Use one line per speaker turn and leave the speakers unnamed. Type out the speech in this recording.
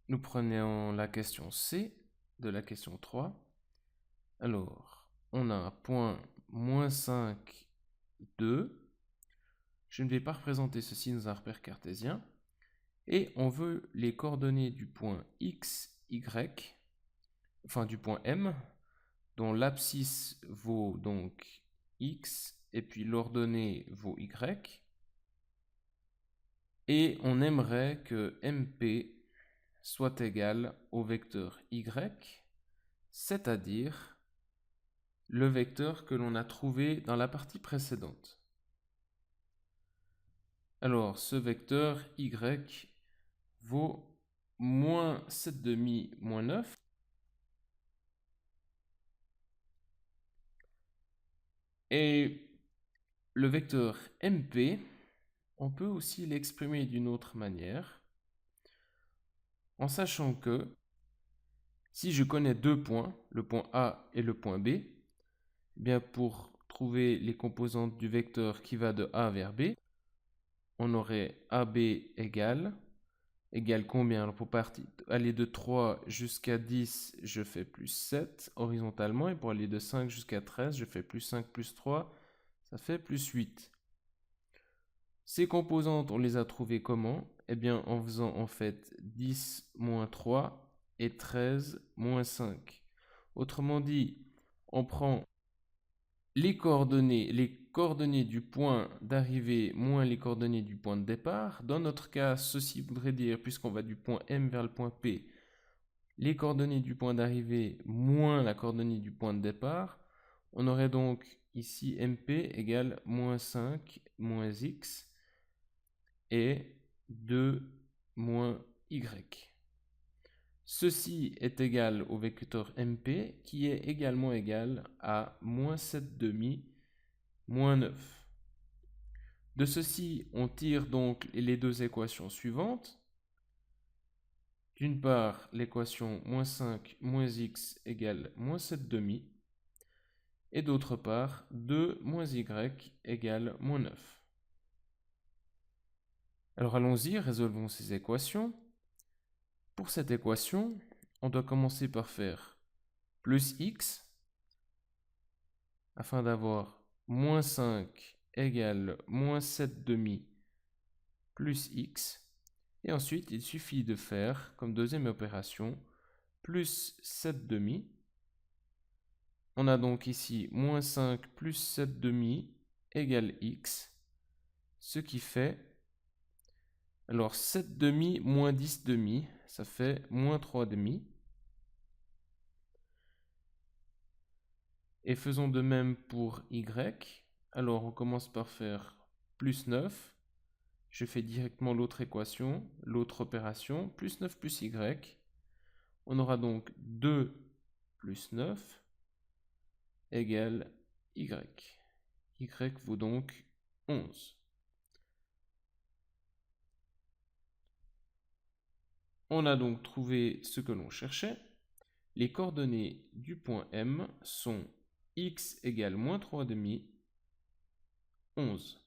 nous prenons la question C de la question 3. Alors, on a un point moins 5, 2. Je ne vais pas représenter ceci dans un repère cartésien. Et on veut les coordonnées du point X, Y, enfin du point M, dont l'abscisse vaut donc X, et puis l'ordonnée vaut Y. Et on aimerait que MP soit égal au vecteur Y, c'est-à-dire le vecteur que l'on a trouvé dans la partie précédente. Alors, ce vecteur Y vaut moins 7 demi moins 9. Et le vecteur MP, on peut aussi l'exprimer d'une autre manière, en sachant que si je connais deux points, le point A et le point B, eh bien pour trouver les composantes du vecteur qui va de A vers B, on aurait AB égale combien? Alors pour aller de 3 jusqu'à 10, je fais plus 7 horizontalement, et pour aller de 5 jusqu'à 13, je fais plus 5 plus 3, ça fait plus 8. Ces composantes, on les a trouvées comment? Eh bien, en faisant en fait 10 moins 3 et 13 moins 5. Autrement dit, on prend les coordonnées du point d'arrivée moins les coordonnées du point de départ. Dans notre cas, ceci voudrait dire, puisqu'on va du point M vers le point P, les coordonnées du point d'arrivée moins la coordonnée du point de départ. On aurait donc ici MP égale moins 5 moins X et 2 moins Y. Ceci est égal au vecteur MP qui est également égal à moins 7 demi moins 9. De ceci, on tire donc les deux équations suivantes. D'une part, l'équation moins 5 moins x égale moins 7 demi. Et d'autre part, 2 moins y égale moins 9. Alors allons-y, résolvons ces équations. Pour cette équation, on doit commencer par faire plus x, afin d'avoir moins 5 égale moins 7 demi plus x. Et ensuite, il suffit de faire, comme deuxième opération, plus 7 demi. On a donc ici moins 5 plus 7 demi égale x, ce qui fait, alors 7 demi moins 10 demi, ça fait moins 3 demi. Et faisons de même pour y. Alors on commence par faire plus 9. Je fais directement l'autre équation, l'autre opération, plus 9 plus y. On aura donc 2 plus 9 égale y. Y vaut donc 11. On a donc trouvé ce que l'on cherchait. Les coordonnées du point M sont x égale moins 3 demi, 11.